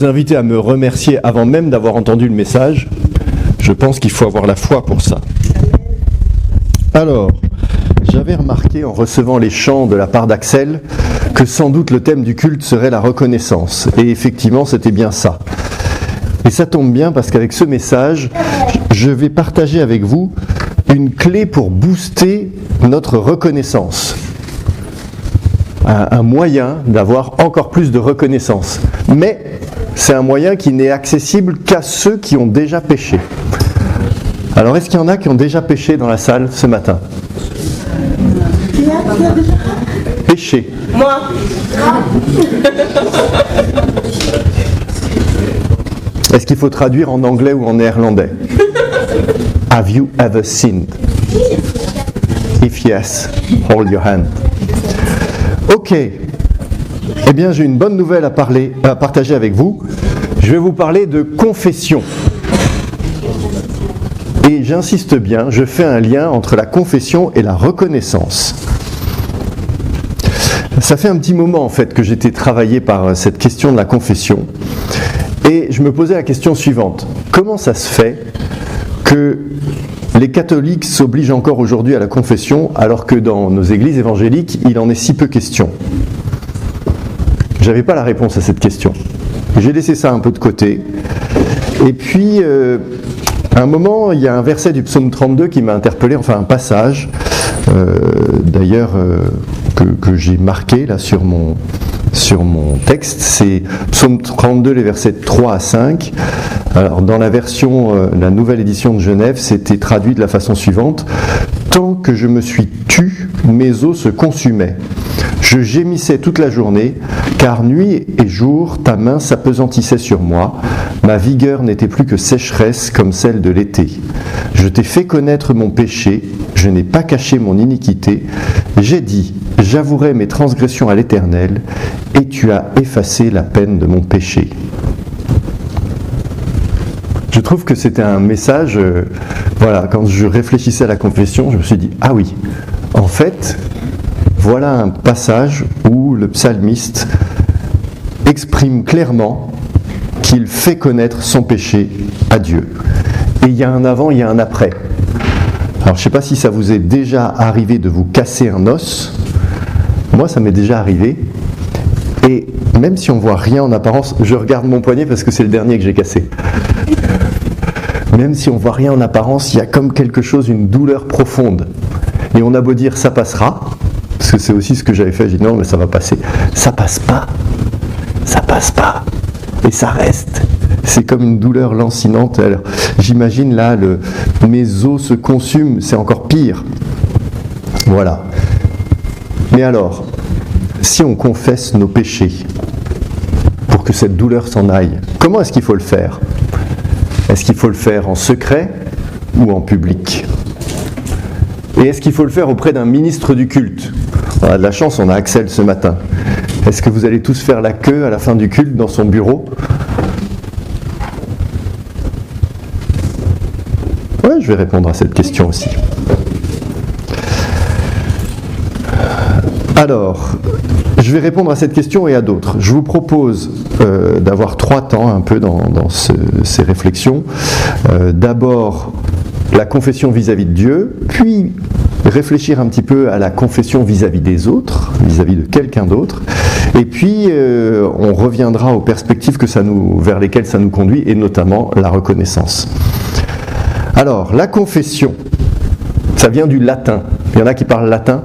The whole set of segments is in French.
vous inviter à me remercier avant même d'avoir entendu le message. Je pense qu'il faut avoir la foi pour ça. Alors, j'avais remarqué en recevant les chants de la part d'Axel que sans doute le thème du culte serait la reconnaissance. Et effectivement, c'était bien ça. Et ça tombe bien parce qu'avec ce message, je vais partager avec vous une clé pour booster notre reconnaissance. Un moyen d'avoir encore plus de reconnaissance. Mais c'est un moyen qui n'est accessible qu'à ceux qui ont déjà péché. Alors, est-ce qu'il y en a qui ont déjà péché dans la salle ce matin? Péché. Moi. Est-ce qu'il faut traduire en anglais ou en néerlandais? Have you ever sinned? If yes, hold your hand. Ok. Eh bien, j'ai une bonne nouvelle à partager avec vous. Je vais vous parler de confession. Et j'insiste bien, je fais un lien entre la confession et la reconnaissance. Ça fait un petit moment en fait que j'étais travaillé par cette question de la confession. Et je me posais la question suivante. Comment ça se fait que les catholiques s'obligent encore aujourd'hui à la confession alors que dans nos églises évangéliques, il en est si peu question? J'avais pas la réponse à cette question. J'ai laissé ça un peu de côté. Et puis, à un moment, il y a un verset du psaume 32 qui m'a interpellé, enfin un passage, d'ailleurs, que j'ai marqué là sur mon texte. C'est psaume 32, les versets 3 à 5. Alors, dans la version, la nouvelle édition de Genève, c'était traduit de la façon suivante. « Tant que je me suis tu, mes os se consumaient. Je gémissais toute la journée, car nuit et jour, ta main s'apesantissait sur moi. Ma vigueur n'était plus que sécheresse comme celle de l'été. Je t'ai fait connaître mon péché, je n'ai pas caché mon iniquité. J'ai dit, j'avouerai mes transgressions à l'Éternel, et tu as effacé la peine de mon péché. » Je trouve que c'était un message, voilà, quand je réfléchissais à la confession, je me suis dit, ah oui, en fait, voilà un passage où le psalmiste exprime clairement qu'il fait connaître son péché à Dieu. Et il y a un avant, il y a un après. Alors je ne sais pas si ça vous est déjà arrivé de vous casser un os. Moi, ça m'est déjà arrivé. Et même si on ne voit rien en apparence, je regarde mon poignet parce que c'est le dernier que j'ai cassé. Même si on ne voit rien en apparence, il y a comme quelque chose, une douleur profonde. Et on a beau dire ça passera, parce que c'est aussi ce que j'avais fait, j'ai dit non mais ça va passer. Ça passe pas. Ça passe pas. Et ça reste. C'est comme une douleur lancinante. Alors, j'imagine là, mes os se consument, c'est encore pire. Voilà. Mais alors, si on confesse nos péchés pour que cette douleur s'en aille, comment est-ce qu'il faut le faire? Est-ce qu'il faut le faire en secret ou en public? Et est-ce qu'il faut le faire auprès d'un ministre du culte? On a de la chance, on a Axel ce matin. Est-ce que vous allez tous faire la queue à la fin du culte dans son bureau? Oui, je vais répondre à cette question aussi. Alors, je vais répondre à cette question et à d'autres. Je vous propose d'avoir 3 temps un peu dans ces réflexions. D'abord, la confession vis-à-vis de Dieu, puis réfléchir un petit peu à la confession vis-à-vis des autres, vis-à-vis de quelqu'un d'autre, et puis on reviendra aux perspectives vers lesquelles ça nous conduit, et notamment la reconnaissance. Alors, la confession, ça vient du latin. Il y en a qui parlent latin?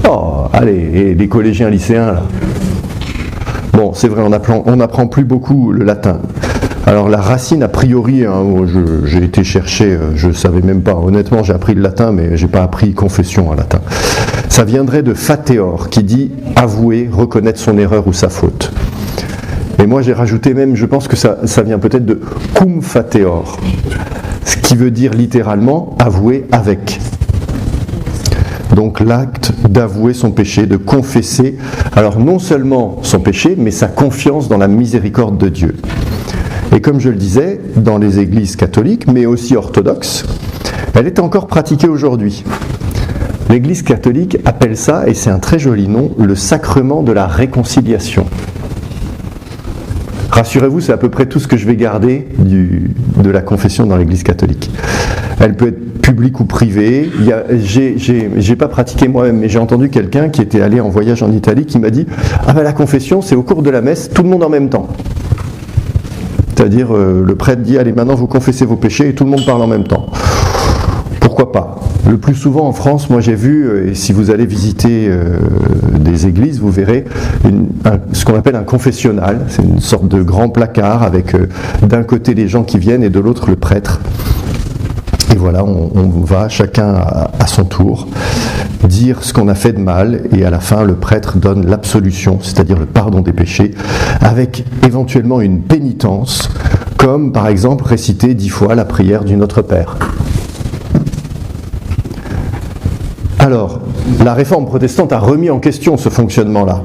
Oh, allez, les collégiens, lycéens, là. Bon, c'est vrai, on n'apprend plus beaucoup le latin. Alors la racine, a priori, hein, j'ai été chercher, je ne savais même pas, honnêtement j'ai appris le latin, mais je n'ai pas appris confession en latin. Ça viendrait de fateor, qui dit avouer, reconnaître son erreur ou sa faute. Et moi j'ai rajouté même, je pense que ça vient peut-être de cum fateor, ce qui veut dire littéralement avouer avec. Donc l'acte d'avouer son péché, de confesser, alors non seulement son péché, mais sa confiance dans la miséricorde de Dieu. Et comme je le disais, dans les églises catholiques, mais aussi orthodoxes, elle est encore pratiquée aujourd'hui. L'Église catholique appelle ça, et c'est un très joli nom, le sacrement de la réconciliation. Rassurez-vous, c'est à peu près tout ce que je vais garder de la confession dans l'Église catholique. Elle peut être publique ou privée. J'ai pas pratiqué moi-même, mais j'ai entendu quelqu'un qui était allé en voyage en Italie qui m'a dit « Ah ben la confession, c'est au cours de la messe, tout le monde en même temps. » C'est-à-dire, le prêtre dit « Allez, maintenant vous confessez vos péchés » et tout le monde parle en même temps. Pourquoi pas? Le plus souvent en France, moi j'ai vu, et si vous allez visiter des églises, vous verrez ce qu'on appelle un confessionnal. C'est une sorte de grand placard avec d'un côté les gens qui viennent et de l'autre le prêtre. Et voilà, on va chacun à son tour dire ce qu'on a fait de mal, et à la fin le prêtre donne l'absolution, c'est-à-dire le pardon des péchés, avec éventuellement une pénitence, comme par exemple réciter 10 fois la prière du Notre Père. Alors, la réforme protestante a remis en question ce fonctionnement-là,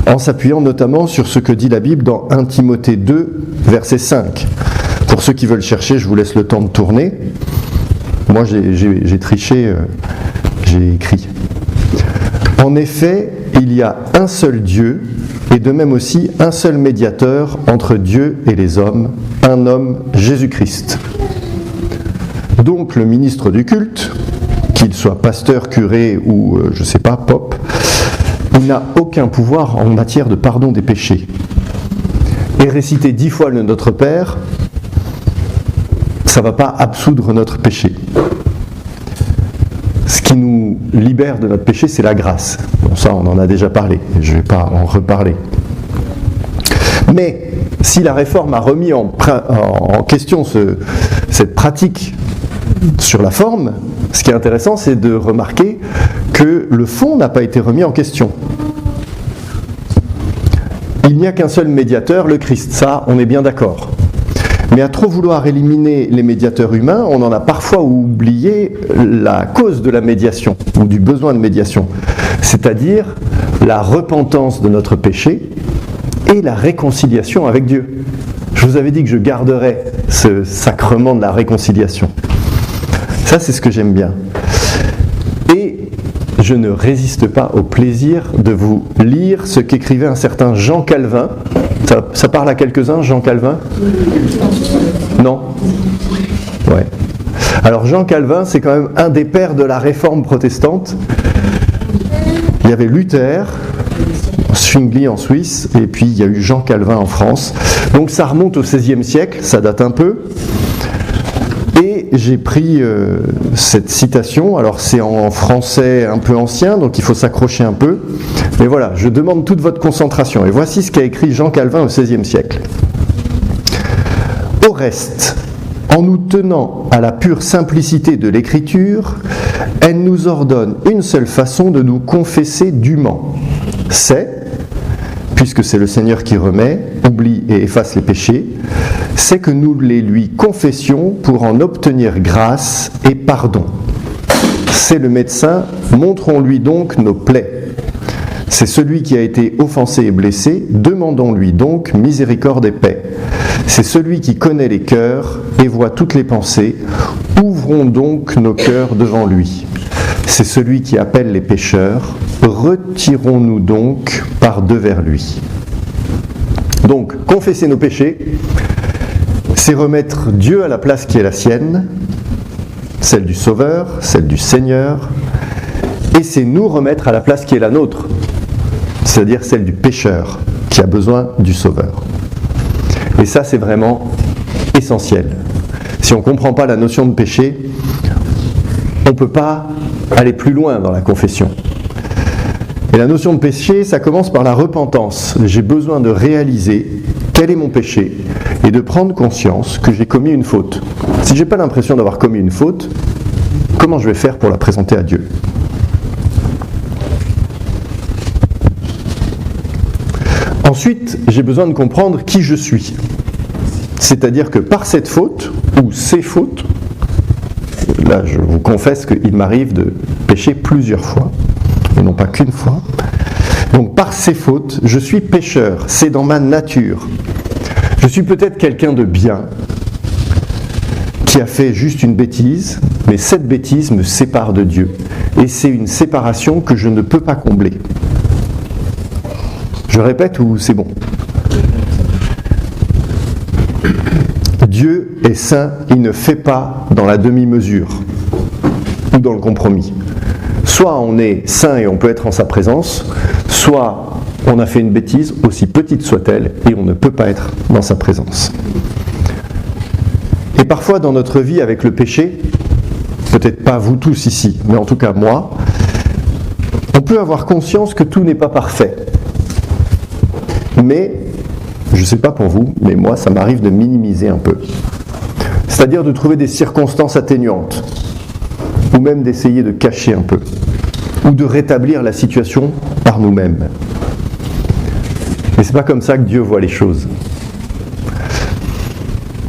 en s'appuyant notamment sur ce que dit la Bible dans 1 Timothée 2, verset 5. Pour ceux qui veulent chercher, je vous laisse le temps de tourner. Moi, j'ai triché, j'ai écrit. En effet, il y a un seul Dieu, et de même aussi un seul médiateur entre Dieu et les hommes, un homme, Jésus-Christ. Donc, le ministre du culte, qu'il soit pasteur, curé ou, je ne sais pas, pope, il n'a aucun pouvoir en matière de pardon des péchés. Et réciter 10 fois le Notre Père, ça ne va pas absoudre notre péché. Ce qui nous libère de notre péché, c'est la grâce. Bon, ça, on en a déjà parlé, je ne vais pas en reparler. Mais si la réforme a remis en question cette pratique sur la forme, ce qui est intéressant, c'est de remarquer que le fond n'a pas été remis en question. Il n'y a qu'un seul médiateur, le Christ. Ça, on est bien d'accord. Mais à trop vouloir éliminer les médiateurs humains, on en a parfois oublié la cause de la médiation, ou du besoin de médiation, c'est-à-dire la repentance de notre péché et la réconciliation avec Dieu. Je vous avais dit que je garderais ce sacrement de la réconciliation. Ça, c'est ce que j'aime bien. Et je ne résiste pas au plaisir de vous lire ce qu'écrivait un certain Jean Calvin. Ça parle à quelques-uns, Jean Calvin? Non? Ouais. Alors Jean Calvin, c'est quand même un des pères de la réforme protestante. Il y avait Luther, Zwingli en Suisse, et puis il y a eu Jean Calvin en France. Donc ça remonte au XVIe siècle, ça date un peu. Et j'ai pris cette citation, alors c'est en français un peu ancien, donc il faut s'accrocher un peu. Mais voilà, je demande toute votre concentration. Et voici ce qu'a écrit Jean Calvin au XVIe siècle. Au reste, en nous tenant à la pure simplicité de l'écriture, elle nous ordonne une seule façon de nous confesser dûment. C'est, puisque c'est le Seigneur qui remet, oublie et efface les péchés, c'est que nous les lui confessions pour en obtenir grâce et pardon. C'est le médecin, montrons-lui donc nos plaies. C'est celui qui a été offensé et blessé, demandons-lui donc miséricorde et paix. C'est celui qui connaît les cœurs et voit toutes les pensées, ouvrons donc nos cœurs devant lui. C'est celui qui appelle les pécheurs, retirons-nous donc par deux vers lui. Donc, confesser nos péchés, c'est remettre Dieu à la place qui est la sienne, celle du Sauveur, celle du Seigneur, et c'est nous remettre à la place qui est la nôtre, c'est-à-dire celle du pécheur qui a besoin du Sauveur. Et ça, c'est vraiment essentiel. Si on ne comprend pas la notion de péché, on ne peut pas aller plus loin dans la confession. Et la notion de péché, ça commence par la repentance. J'ai besoin de réaliser quel est mon péché et de prendre conscience que j'ai commis une faute. Si je n'ai pas l'impression d'avoir commis une faute, comment je vais faire pour la présenter à Dieu ? Ensuite, j'ai besoin de comprendre qui je suis. C'est-à-dire que par cette faute, ou ces fautes, là je vous confesse qu'il m'arrive de pécher plusieurs fois, et non pas qu'une fois. Donc par ces fautes, je suis pécheur, c'est dans ma nature. Je suis peut-être quelqu'un de bien, qui a fait juste une bêtise, mais cette bêtise me sépare de Dieu. Et c'est une séparation que je ne peux pas combler. Je répète ou c'est bon ? Dieu est saint, il ne fait pas dans la demi-mesure ou dans le compromis. Soit on est saint et on peut être en sa présence, soit on a fait une bêtise, aussi petite soit-elle, et on ne peut pas être dans sa présence. Et parfois dans notre vie avec le péché, peut-être pas vous tous ici, mais en tout cas moi, on peut avoir conscience que tout n'est pas parfait. Mais, je ne sais pas pour vous, mais moi ça m'arrive de minimiser un peu. C'est-à-dire de trouver des circonstances atténuantes, ou même d'essayer de cacher un peu, ou de rétablir la situation par nous-mêmes. Mais c'est pas comme ça que Dieu voit les choses.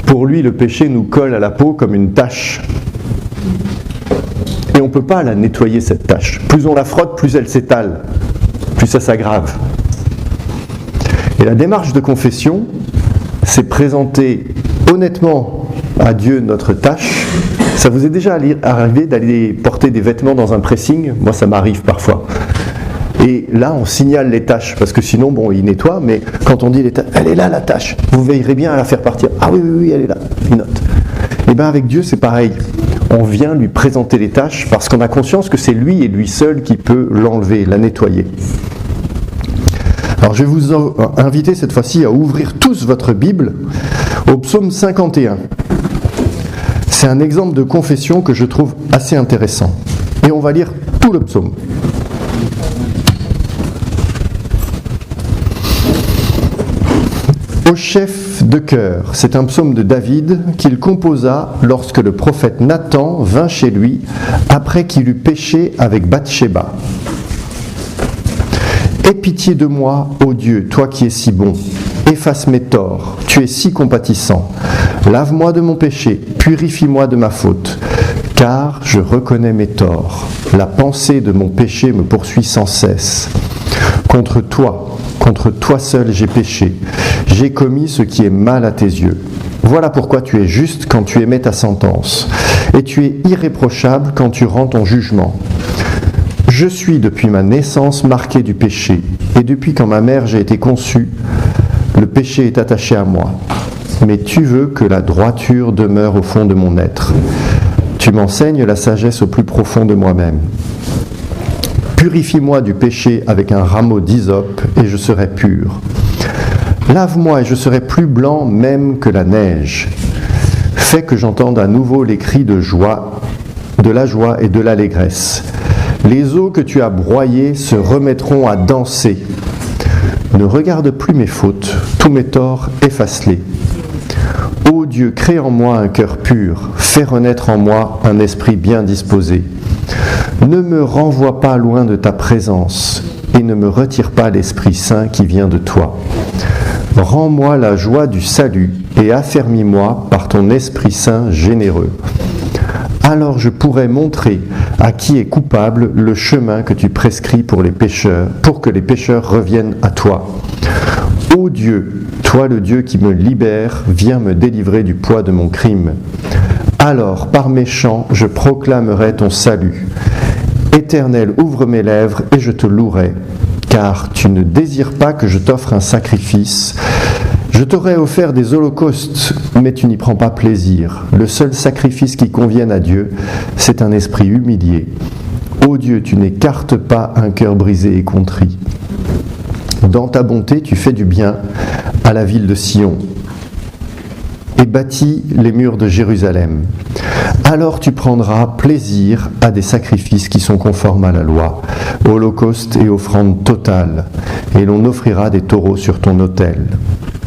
Pour lui, le péché nous colle à la peau comme une tache. Et on ne peut pas la nettoyer, cette tache. Plus on la frotte, plus elle s'étale, plus ça s'aggrave. Et la démarche de confession, c'est présenter honnêtement à Dieu notre tâche. Ça vous est déjà arrivé d'aller porter des vêtements dans un pressing? Moi, ça m'arrive parfois. Et là, on signale les tâches, parce que sinon, bon, il nettoie, mais quand on dit les tâches, elle est là la tâche, vous veillerez bien à la faire partir. Ah oui, elle est là, il note. Et bien avec Dieu, c'est pareil. On vient lui présenter les tâches parce qu'on a conscience que c'est lui et lui seul qui peut l'enlever, la nettoyer. Alors je vais vous inviter cette fois-ci à ouvrir tous votre Bible au psaume 51. C'est un exemple de confession que je trouve assez intéressant. Et on va lire tout le psaume. Au chef de chœur, c'est un psaume de David qu'il composa lorsque le prophète Nathan vint chez lui après qu'il eut péché avec Bathsheba. Aie pitié de moi, ô Dieu, toi qui es si bon. Efface mes torts, tu es si compatissant. Lave-moi de mon péché, purifie-moi de ma faute, car je reconnais mes torts. La pensée de mon péché me poursuit sans cesse. Contre toi seul j'ai péché. J'ai commis ce qui est mal à tes yeux. Voilà pourquoi tu es juste quand tu émets ta sentence, et tu es irréprochable quand tu rends ton jugement. Je suis depuis ma naissance marqué du péché, et depuis quand ma mère j'ai été conçue, le péché est attaché à moi. Mais tu veux que la droiture demeure au fond de mon être. Tu m'enseignes la sagesse au plus profond de moi-même. Purifie-moi du péché avec un rameau d'hysope, et je serai pur. Lave-moi et je serai plus blanc même que la neige. Fais que j'entende à nouveau les cris de joie, de la joie et de l'allégresse. Les os que tu as broyés se remettront à danser. Ne regarde plus mes fautes, tous mes torts, efface-les. Ô Dieu, crée en moi un cœur pur, fais renaître en moi un esprit bien disposé. Ne me renvoie pas loin de ta présence et ne me retire pas l'Esprit Saint qui vient de toi. Rends-moi la joie du salut et affermis-moi par ton Esprit Saint généreux. Alors je pourrai montrer à qui est coupable le chemin que tu prescris pour les pécheurs, pour que les pécheurs reviennent à toi. Ô Dieu, toi le Dieu qui me libère, viens me délivrer du poids de mon crime. Alors, par mes chants, je proclamerai ton salut. Éternel, ouvre mes lèvres et je te louerai, car tu ne désires pas que je t'offre un sacrifice. Je t'aurais offert des holocaustes, mais tu n'y prends pas plaisir. Le seul sacrifice qui convienne à Dieu, c'est un esprit humilié. Ô Dieu, tu n'écartes pas un cœur brisé et contrit. Dans ta bonté, tu fais du bien à la ville de Sion et bâtis les murs de Jérusalem. Alors tu prendras plaisir à des sacrifices qui sont conformes à la loi, holocaustes et offrandes totales, et l'on offrira des taureaux sur ton autel.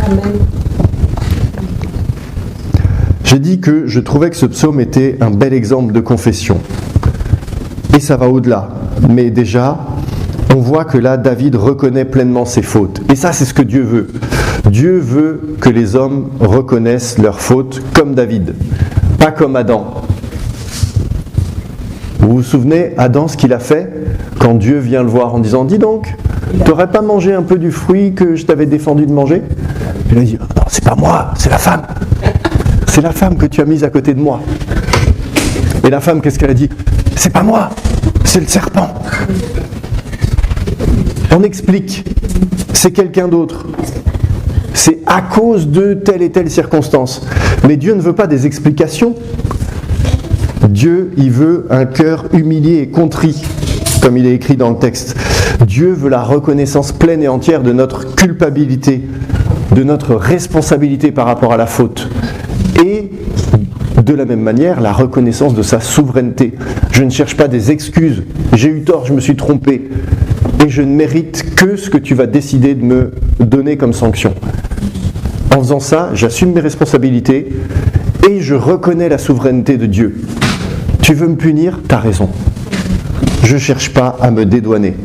Amen. J'ai dit que je trouvais que ce psaume était un bel exemple de confession. Et ça va au-delà. Mais déjà, on voit que là, David reconnaît pleinement ses fautes. Et ça, c'est ce que Dieu veut. Dieu veut que les hommes reconnaissent leurs fautes comme David, pas comme Adam. Vous vous souvenez, Adam, ce qu'il a fait quand Dieu vient le voir en disant « Dis donc, t'aurais pas mangé un peu du fruit que je t'avais défendu de manger ?» Il a dit « Non, c'est pas moi, c'est la femme. C'est la femme que tu as mise à côté de moi. » Et la femme, qu'est-ce qu'elle a dit ? « C'est pas moi, c'est le serpent. » On explique, c'est quelqu'un d'autre. C'est à cause de telle et telle circonstance. Mais Dieu ne veut pas des explications. Dieu, il veut un cœur humilié et contrit, comme il est écrit dans le texte. Dieu veut la reconnaissance pleine et entière de notre culpabilité, de notre responsabilité par rapport à la faute. Et de la même manière, la reconnaissance de sa souveraineté. Je ne cherche pas des excuses. J'ai eu tort, je me suis trompé. Et je ne mérite que ce que tu vas décider de me donner comme sanction. En faisant ça, j'assume mes responsabilités et je reconnais la souveraineté de Dieu. Tu veux me punir? T'as raison. Je ne cherche pas à me dédouaner.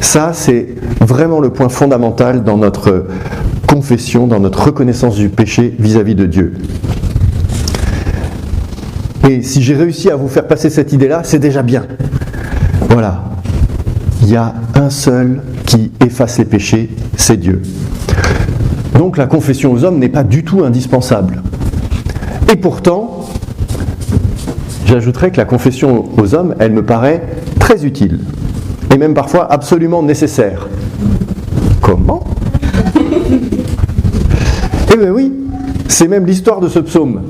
Ça, c'est vraiment le point fondamental dans notre confession, dans notre reconnaissance du péché vis-à-vis de Dieu. Et si j'ai réussi à vous faire passer cette idée-là, c'est déjà bien. Voilà. Il y a un seul qui efface les péchés, c'est Dieu. Donc la confession aux hommes n'est pas du tout indispensable. Et pourtant, j'ajouterais que la confession aux hommes, elle me paraît très utile. Et même parfois absolument nécessaire. Comment? Eh bien oui, c'est même l'histoire de ce psaume.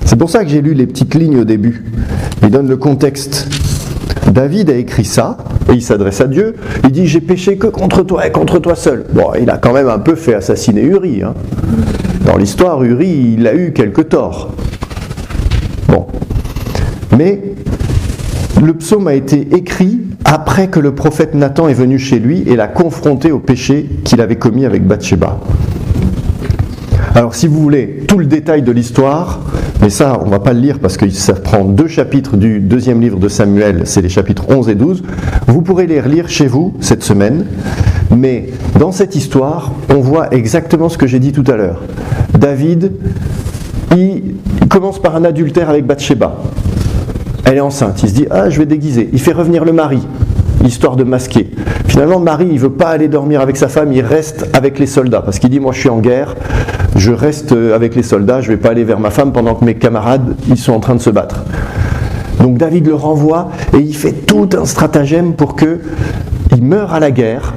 C'est pour ça que j'ai lu les petites lignes au début. Il donne le contexte. David a écrit ça, et il s'adresse à Dieu. Il dit « J'ai péché que contre toi et contre toi seul ». Bon, il a quand même un peu fait assassiner Uri. Hein. Dans l'histoire, Uri, il a eu quelques torts. Bon. Mais le psaume a été écrit après que le prophète Nathan est venu chez lui et l'a confronté au péché qu'il avait commis avec Bathsheba. Alors si vous voulez tout le détail de l'histoire, mais ça on ne va pas le lire parce que ça prend 2 chapitres du 2e livre de Samuel, c'est les chapitres 11 et 12, vous pourrez les relire chez vous cette semaine, mais dans cette histoire, on voit exactement ce que j'ai dit tout à l'heure. David, il commence par un adultère avec Bathsheba. Elle est enceinte, il se dit « Ah, je vais déguiser ». Il fait revenir le mari, histoire de masquer. Finalement, Marie, il ne veut pas aller dormir avec sa femme, il reste avec les soldats. Parce qu'il dit « Moi, je suis en guerre, je reste avec les soldats, je ne vais pas aller vers ma femme pendant que mes camarades, ils sont en train de se battre. » Donc David le renvoie et il fait tout un stratagème pour qu'il meure à la guerre.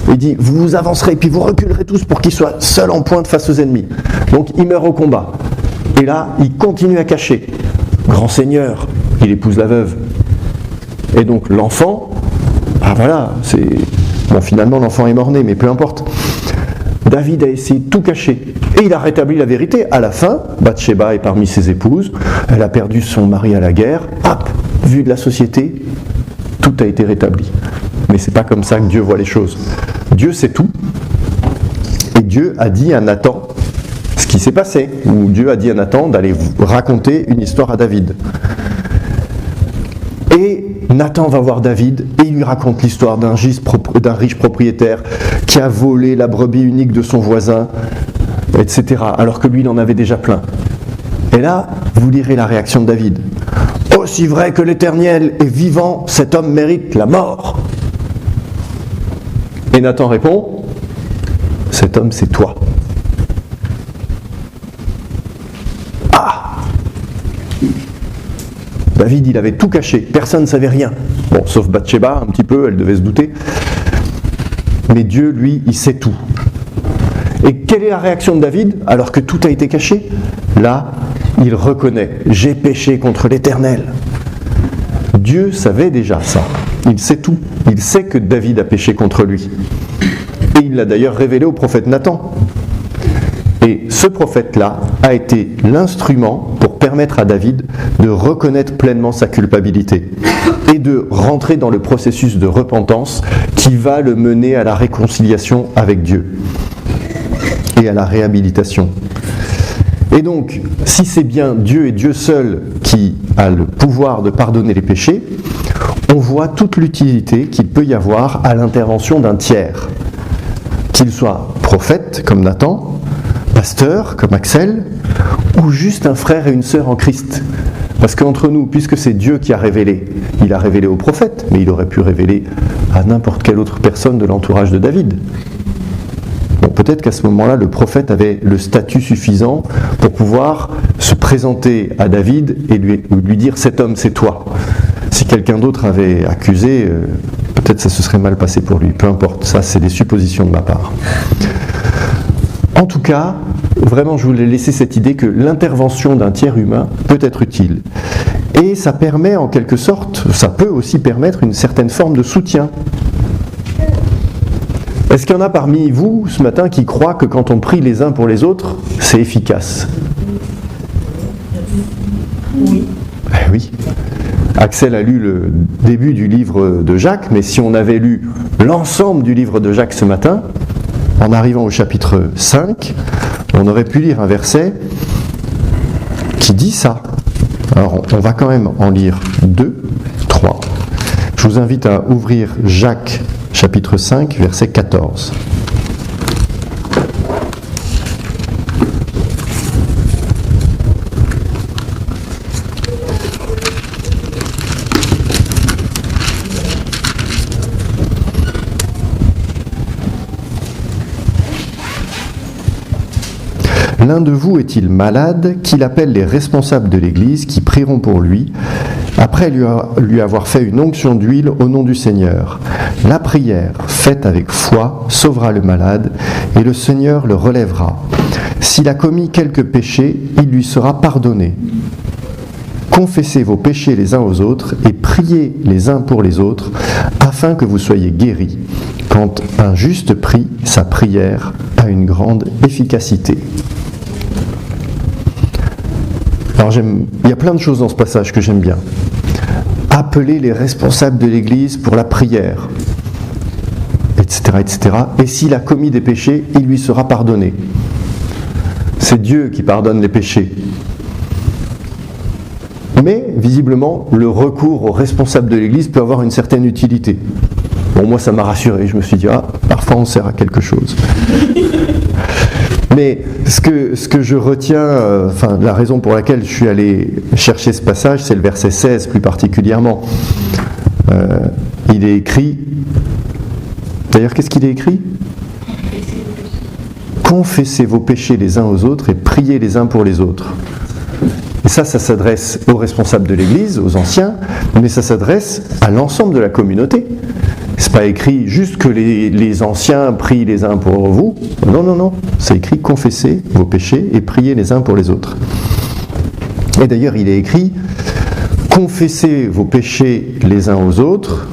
Il dit « Vous avancerez, puis vous reculerez tous pour qu'il soit seul en pointe face aux ennemis. » Donc il meurt au combat. Et là, il continue à cacher. Grand seigneur, il épouse la veuve. Et donc l'enfant, ah voilà, c'est... Bon, finalement l'enfant est mort-né, mais peu importe. David a essayé de tout cacher. Et il a rétabli la vérité. À la fin, Bathsheba est parmi ses épouses. Elle a perdu son mari à la guerre. Hop, vu de la société, tout a été rétabli. Mais c'est pas comme ça que Dieu voit les choses. Dieu sait tout. Et Dieu a dit à Nathan ce qui s'est passé. Ou Dieu a dit à Nathan d'aller raconter une histoire à David. Et Nathan va voir David et il lui raconte l'histoire d'un riche propriétaire qui a volé la brebis unique de son voisin, etc. Alors que lui, il en avait déjà plein. Et là, vous lirez la réaction de David. « Aussi vrai que l'Éternel est vivant, cet homme mérite la mort. » Et Nathan répond « Cet homme, c'est toi. » David, il avait tout caché, personne ne savait rien. Bon, sauf Bathsheba, un petit peu, elle devait se douter. Mais Dieu, lui, il sait tout. Et quelle est la réaction de David, alors que tout a été caché? Là, il reconnaît, j'ai péché contre l'Éternel. Dieu savait déjà ça. Il sait tout. Il sait que David a péché contre lui. Et il l'a d'ailleurs révélé au prophète Nathan. Et ce prophète-là a été l'instrument pour permettre à David de reconnaître pleinement sa culpabilité et de rentrer dans le processus de repentance qui va le mener à la réconciliation avec Dieu et à la réhabilitation. Et donc, si c'est bien Dieu et Dieu seul qui a le pouvoir de pardonner les péchés, on voit toute l'utilité qu'il peut y avoir à l'intervention d'un tiers, qu'il soit prophète comme Nathan, pasteur comme Axel, ou juste un frère et une sœur en Christ. Parce qu'entre nous, puisque c'est Dieu qui a révélé, il a révélé au prophète, mais il aurait pu révéler à n'importe quelle autre personne de l'entourage de David. Bon, peut-être qu'à ce moment-là, le prophète avait le statut suffisant pour pouvoir se présenter à David et lui dire « cet homme, c'est toi ». Si quelqu'un d'autre avait accusé, peut-être ça se serait mal passé pour lui. Peu importe, ça c'est des suppositions de ma part. En tout cas, vraiment, je voulais laisser cette idée que l'intervention d'un tiers humain peut être utile. Et ça permet en quelque sorte, ça peut aussi permettre une certaine forme de soutien. Est-ce qu'il y en a parmi vous ce matin qui croient que quand on prie les uns pour les autres, c'est efficace? Oui. Eh oui. Axel a lu le début du livre de Jacques, mais si on avait lu l'ensemble du livre de Jacques ce matin, en arrivant au chapitre 5, on aurait pu lire un verset qui dit ça. Alors on va quand même en lire 2, 3. Je vous invite à ouvrir Jacques chapitre 5, verset 14. L'un de vous est-il malade, qu'il appelle les responsables de l'Église, qui prieront pour lui, après lui avoir fait une onction d'huile au nom du Seigneur. La prière, faite avec foi, sauvera le malade, et le Seigneur le relèvera. S'il a commis quelque péché, il lui sera pardonné. Confessez vos péchés les uns aux autres, et priez les uns pour les autres, afin que vous soyez guéris. Quand un juste prie, sa prière a une grande efficacité. Alors il y a plein de choses dans ce passage que j'aime bien. Appeler les responsables de l'Église pour la prière, etc., etc. Et s'il a commis des péchés, il lui sera pardonné. C'est Dieu qui pardonne les péchés. Mais, visiblement, le recours aux responsables de l'Église peut avoir une certaine utilité. Bon, moi ça m'a rassuré, je me suis dit, parfois on sert à quelque chose. Mais ce que je retiens, la raison pour laquelle je suis allé chercher ce passage, c'est le verset 16 plus particulièrement. Il est écrit, d'ailleurs qu'est-ce qu'il est écrit ? Confessez vos péchés les uns aux autres et priez les uns pour les autres. Et ça s'adresse aux responsables de l'Église, aux anciens, mais ça s'adresse à l'ensemble de la communauté. C'est pas écrit juste que les anciens prient les uns pour vous. Non, non, non. C'est écrit confessez vos péchés et priez les uns pour les autres. Et d'ailleurs, il est écrit confessez vos péchés les uns aux autres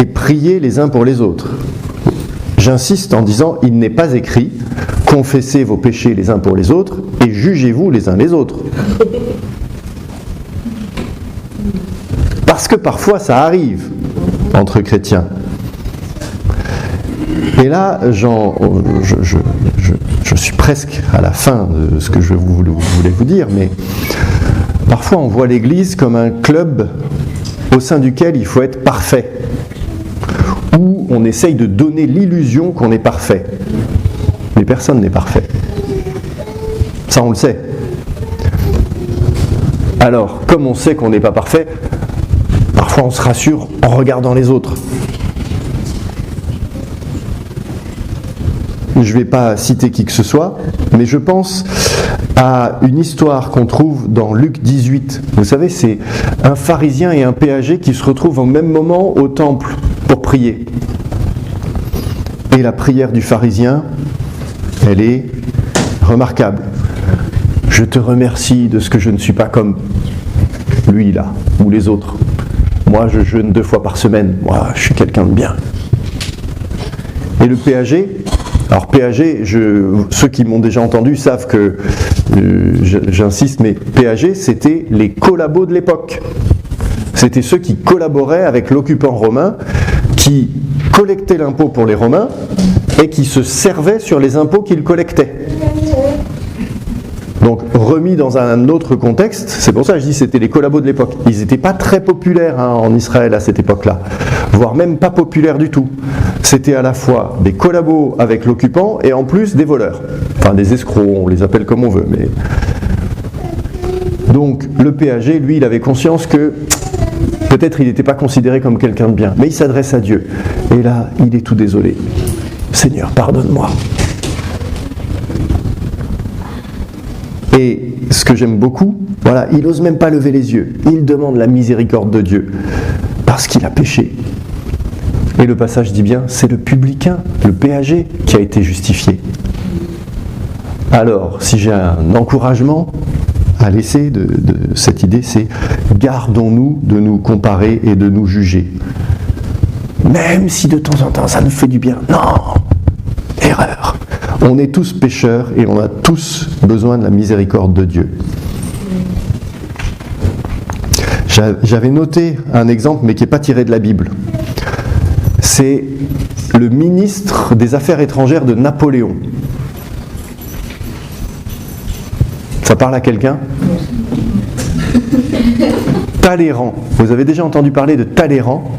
et priez les uns pour les autres. J'insiste en disant il n'est pas écrit confessez vos péchés les uns pour les autres et jugez-vous les uns les autres. Parce que parfois ça arrive entre chrétiens. Et là, je suis presque à la fin de ce que je voulais vous dire, mais parfois on voit l'Église comme un club au sein duquel il faut être parfait, où on essaye de donner l'illusion qu'on est parfait. Mais personne n'est parfait. Ça, on le sait. Alors, comme on sait qu'on n'est pas parfait, parfois on se rassure en regardant les autres. Je ne vais pas citer qui que ce soit, mais je pense à une histoire qu'on trouve dans Luc 18. Vous savez, c'est un pharisien et un péager qui se retrouvent au même moment au temple pour prier. Et la prière du pharisien, elle est remarquable. Je te remercie de ce que je ne suis pas comme lui là, ou les autres. Moi, je jeûne 2 fois par semaine. Moi, je suis quelqu'un de bien. Et le péager, alors péager, ceux qui m'ont déjà entendu savent que, j'insiste, mais péager, c'était les collabos de l'époque. C'était ceux qui collaboraient avec l'occupant romain, qui collectaient l'impôt pour les Romains et qui se servaient sur les impôts qu'ils collectaient. Donc remis dans un autre contexte, c'est pour ça que je dis c'était les collabos de l'époque. Ils n'étaient pas très populaires en Israël à cette époque-là, voire même pas populaires du tout. C'était à la fois des collabos avec l'occupant et en plus des voleurs. Enfin des escrocs, on les appelle comme on veut. Mais... Donc le péager, lui, il avait conscience que peut-être il n'était pas considéré comme quelqu'un de bien, mais il s'adresse à Dieu. Et là, il est tout désolé. Seigneur, pardonne-moi. Et ce que j'aime beaucoup, voilà, il n'ose même pas lever les yeux. Il demande la miséricorde de Dieu parce qu'il a péché. Et le passage dit bien, c'est le publicain, le péager, qui a été justifié. Alors, si j'ai un encouragement à laisser de cette idée, c'est gardons-nous de nous comparer et de nous juger. Même si de temps en temps ça nous fait du bien. Non, erreur. On est tous pécheurs et on a tous besoin de la miséricorde de Dieu. J'avais noté un exemple, mais qui n'est pas tiré de la Bible. C'est le ministre des Affaires étrangères de Napoléon. Ça parle à quelqu'un ? Talleyrand. Vous avez déjà entendu parler de Talleyrand ?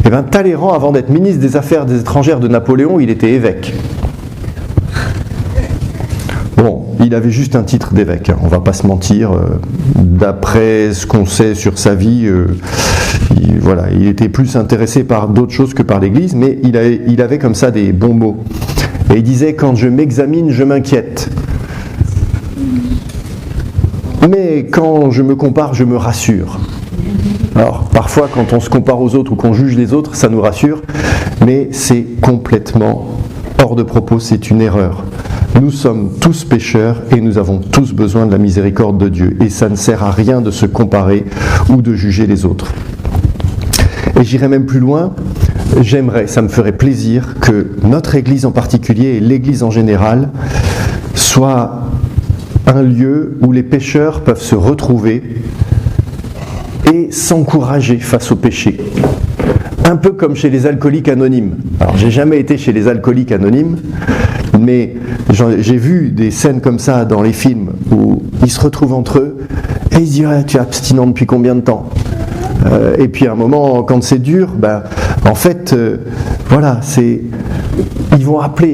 Eh bien, Talleyrand, avant d'être ministre des Affaires étrangères de Napoléon, il était évêque. Bon, il avait juste un titre d'évêque, hein, on ne va pas se mentir. D'après ce qu'on sait sur sa vie, il était plus intéressé par d'autres choses que par l'Église, mais il avait comme ça des bons mots. Et il disait « Quand je m'examine, je m'inquiète. Mais quand je me compare, je me rassure. » Alors, parfois, quand on se compare aux autres ou qu'on juge les autres, ça nous rassure, mais c'est complètement hors de propos, c'est une erreur. Nous sommes tous pécheurs et nous avons tous besoin de la miséricorde de Dieu. Et ça ne sert à rien de se comparer ou de juger les autres. Et j'irai même plus loin, ça me ferait plaisir que notre Église en particulier et l'Église en général soit un lieu où les pécheurs peuvent se retrouver et s'encourager face au péché. Un peu comme chez les alcooliques anonymes. Alors, j'ai jamais été chez les alcooliques anonymes, mais j'ai vu des scènes comme ça dans les films où ils se retrouvent entre eux et ils se disent « Tu es abstinent depuis combien de temps ?» Et puis à un moment, quand c'est dur, en fait, ils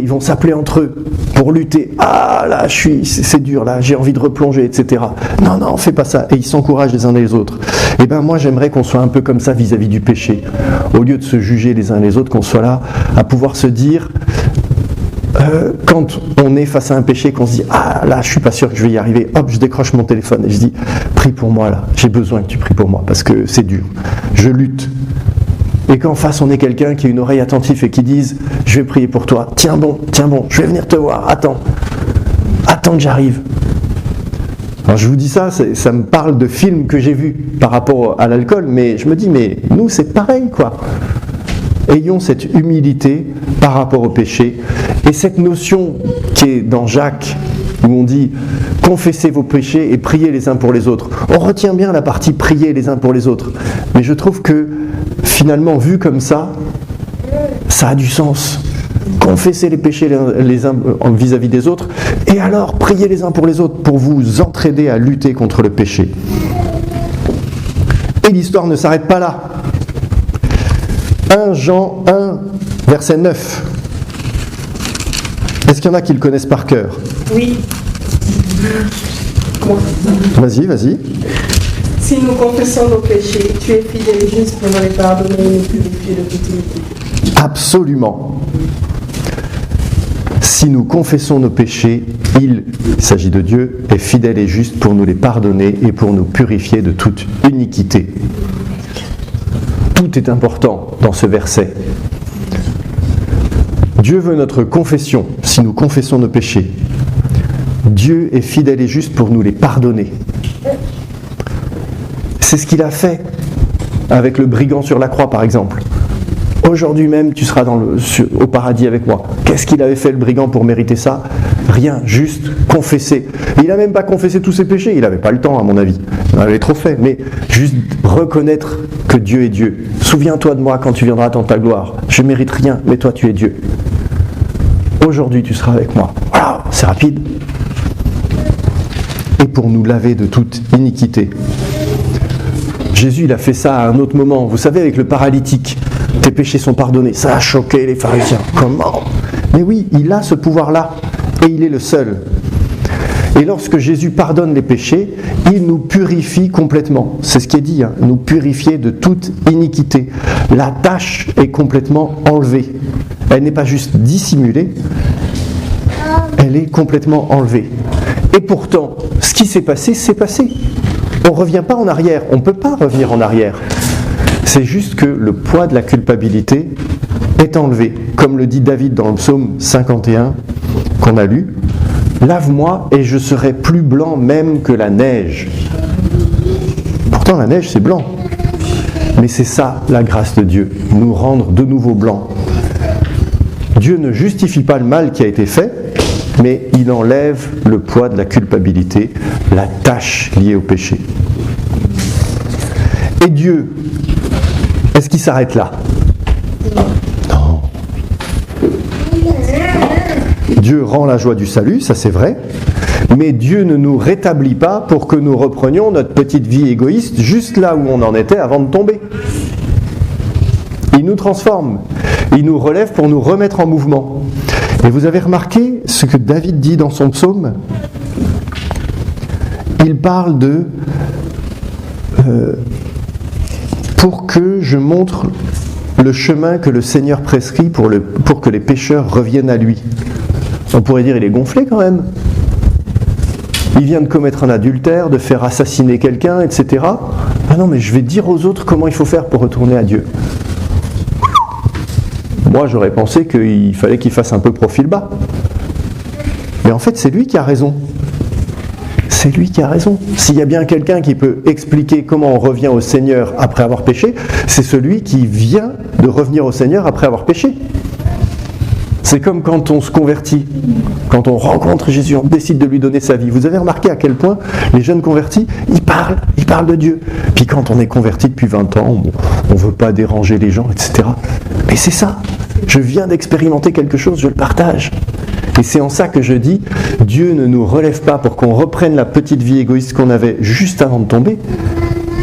vont s'appeler entre eux pour lutter. Ah là, c'est dur, là, j'ai envie de replonger, etc. Non, fais pas ça. Et ils s'encouragent les uns les autres. Et moi, j'aimerais qu'on soit un peu comme ça vis-à-vis du péché. Au lieu de se juger les uns les autres, qu'on soit là à pouvoir se dire, quand on est face à un péché, qu'on se dit, ah là, je suis pas sûr que je vais y arriver, hop, je décroche mon téléphone et je dis, prie pour moi là, j'ai besoin que tu pries pour moi, parce que c'est dur, je lutte. Et qu'en face, on ait quelqu'un qui a une oreille attentive et qui dise, je vais prier pour toi, tiens bon, je vais venir te voir, attends que j'arrive. Alors je vous dis ça me parle de films que j'ai vus par rapport à l'alcool, mais je me dis, mais nous c'est pareil quoi. Ayons cette humilité par rapport au péché, et cette notion qui est dans Jacques, où on dit « Confessez vos péchés et priez les uns pour les autres ». On retient bien la partie « prier les uns pour les autres », mais je trouve que finalement, vu comme ça a du sens. Confessez les péchés les uns vis-à-vis des autres, et alors priez les uns pour les autres pour vous entraider à lutter contre le péché. Et l'histoire ne s'arrête pas là. 1 Jean 1, verset 9. Est-ce qu'il y en a qui le connaissent par cœur ? Oui. Vas-y. Si nous confessons nos péchés, tu es fidèle et juste pour nous les pardonner et nous purifier de toute iniquité. Absolument. Si nous confessons nos péchés, il s'agit de Dieu, est fidèle et juste pour nous les pardonner et pour nous purifier de toute iniquité. Tout est important dans ce verset. Dieu veut notre confession, si nous confessons nos péchés. Dieu est fidèle et juste pour nous les pardonner. C'est ce qu'il a fait avec le brigand sur la croix, par exemple. Aujourd'hui même, tu seras au paradis avec moi. Qu'est-ce qu'il avait fait le brigand pour mériter ça ? Rien, juste confesser. Il n'a même pas confessé tous ses péchés, il n'avait pas le temps à mon avis. Il en avait trop fait, mais juste reconnaître que Dieu est Dieu. Souviens-toi de moi quand tu viendras dans ta gloire. Je ne mérite rien, mais toi tu es Dieu. Aujourd'hui tu seras avec moi. Voilà, c'est rapide. Et pour nous laver de toute iniquité. Jésus, il a fait ça à un autre moment. Vous savez, avec le paralytique, tes péchés sont pardonnés. Ça a choqué les pharisiens. Comment ? Mais oui, il a ce pouvoir-là. Et il est le seul. Et lorsque Jésus pardonne les péchés, il nous purifie complètement. C'est ce qui est dit, hein, nous purifier de toute iniquité. La tâche est complètement enlevée. Elle n'est pas juste dissimulée, elle est complètement enlevée. Et pourtant, ce qui s'est passé, c'est passé. On ne revient pas en arrière, on ne peut pas revenir en arrière. C'est juste que le poids de la culpabilité est enlevé. Comme le dit David dans le psaume 51 qu'on a lu, lave-moi et je serai plus blanc même que la neige. Pourtant la neige c'est blanc. Mais c'est ça la grâce de Dieu, nous rendre de nouveau blancs. Dieu ne justifie pas le mal qui a été fait, mais il enlève le poids de la culpabilité, la tâche liée au péché. Et Dieu, est-ce qu'il s'arrête là? Non. Dieu rend la joie du salut, ça c'est vrai, mais Dieu ne nous rétablit pas pour que nous reprenions notre petite vie égoïste juste là où on en était avant de tomber. Il nous transforme, il nous relève pour nous remettre en mouvement. Et vous avez remarqué ce que David dit dans son psaume? Il parle de pour que je montre le chemin que le Seigneur prescrit pour que les pécheurs reviennent à lui. On pourrait dire il est gonflé quand même. Il vient de commettre un adultère, de faire assassiner quelqu'un, etc. Ah non, mais je vais dire aux autres comment il faut faire pour retourner à Dieu. Moi, j'aurais pensé qu'il fallait qu'il fasse un peu profil bas. Mais en fait, c'est lui qui a raison. C'est lui qui a raison. S'il y a bien quelqu'un qui peut expliquer comment on revient au Seigneur après avoir péché, c'est celui qui vient de revenir au Seigneur après avoir péché. C'est comme quand on se convertit, quand on rencontre Jésus, on décide de lui donner sa vie. Vous avez remarqué à quel point les jeunes convertis, ils parlent de Dieu. Puis quand on est converti depuis 20 ans, on ne veut pas déranger les gens, etc. Mais c'est ça, je viens d'expérimenter quelque chose, je le partage. Et c'est en ça que je dis, Dieu ne nous relève pas pour qu'on reprenne la petite vie égoïste qu'on avait juste avant de tomber.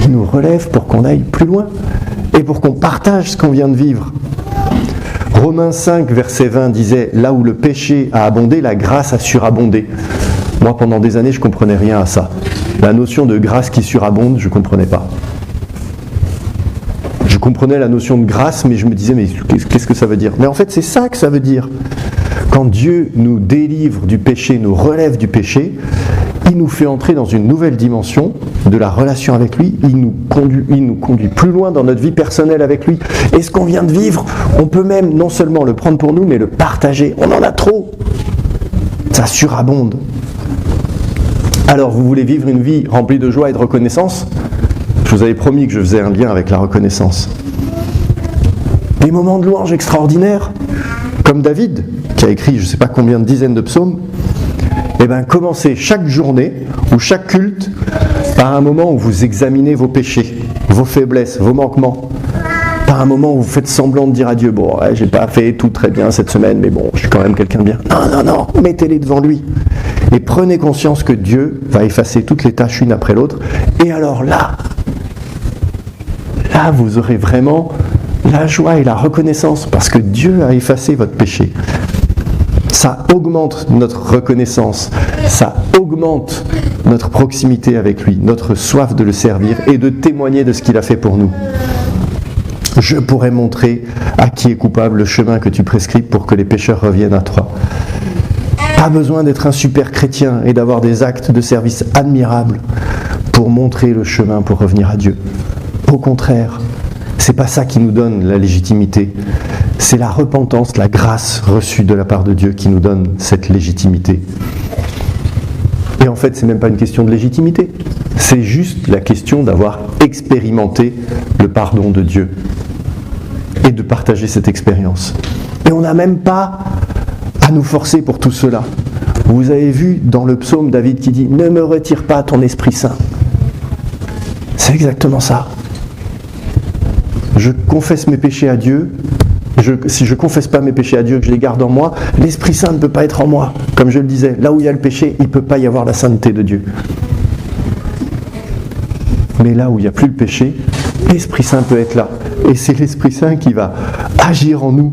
Il nous relève pour qu'on aille plus loin et pour qu'on partage ce qu'on vient de vivre. Romains 5, verset 20 disait « Là où le péché a abondé, la grâce a surabondé. » Moi, pendant des années, je ne comprenais rien à ça. La notion de grâce qui surabonde, je ne comprenais pas. Je comprenais la notion de grâce, mais je me disais « Mais qu'est-ce que ça veut dire ?» Mais en fait, c'est ça que ça veut dire. Quand Dieu nous délivre du péché, nous relève du péché, il nous fait entrer dans une nouvelle dimension de la relation avec lui, il nous conduit plus loin dans notre vie personnelle avec lui. Et ce qu'on vient de vivre, on peut même non seulement le prendre pour nous, mais le partager. On en a trop. Ça surabonde. Alors, vous voulez vivre une vie remplie de joie et de reconnaissance? Je vous avais promis que je faisais un lien avec la reconnaissance. Des moments de louange extraordinaires, comme David, qui a écrit je ne sais pas combien de dizaines de psaumes. Eh bien, commencez chaque journée ou chaque culte par un moment où vous examinez vos péchés, vos faiblesses, vos manquements. Par un moment où vous faites semblant de dire à Dieu, bon, ouais, j'ai pas fait tout très bien cette semaine, mais bon, je suis quand même quelqu'un de bien. Non, mettez-les devant lui. Et prenez conscience que Dieu va effacer toutes les tâches une après l'autre. Et alors là, vous aurez vraiment la joie et la reconnaissance parce que Dieu a effacé votre péché. Ça augmente notre reconnaissance, ça augmente notre proximité avec lui, notre soif de le servir et de témoigner de ce qu'il a fait pour nous. Je pourrais montrer à qui est coupable le chemin que tu prescris pour que les pécheurs reviennent à toi. Pas besoin d'être un super chrétien et d'avoir des actes de service admirables pour montrer le chemin pour revenir à Dieu. Au contraire, c'est pas ça qui nous donne la légitimité. C'est la repentance, la grâce reçue de la part de Dieu qui nous donne cette légitimité. Et en fait, c'est même pas une question de légitimité. C'est juste la question d'avoir expérimenté le pardon de Dieu et de partager cette expérience. Et on n'a même pas à nous forcer pour tout cela. Vous avez vu dans le psaume David qui dit « Ne me retire pas ton Esprit Saint ». C'est exactement ça. Je confesse mes péchés à Dieu. Si je ne confesse pas mes péchés à Dieu, que je les garde en moi, l'Esprit Saint ne peut pas être en moi. Comme je le disais, là où il y a le péché, il ne peut pas y avoir la sainteté de Dieu. Mais là où il n'y a plus le péché, l'Esprit Saint peut être là. Et c'est l'Esprit Saint qui va agir en nous,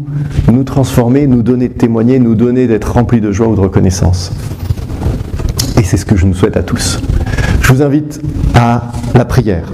nous transformer, nous donner de témoigner, nous donner d'être remplis de joie ou de reconnaissance. Et c'est ce que je nous souhaite à tous. Je vous invite à la prière.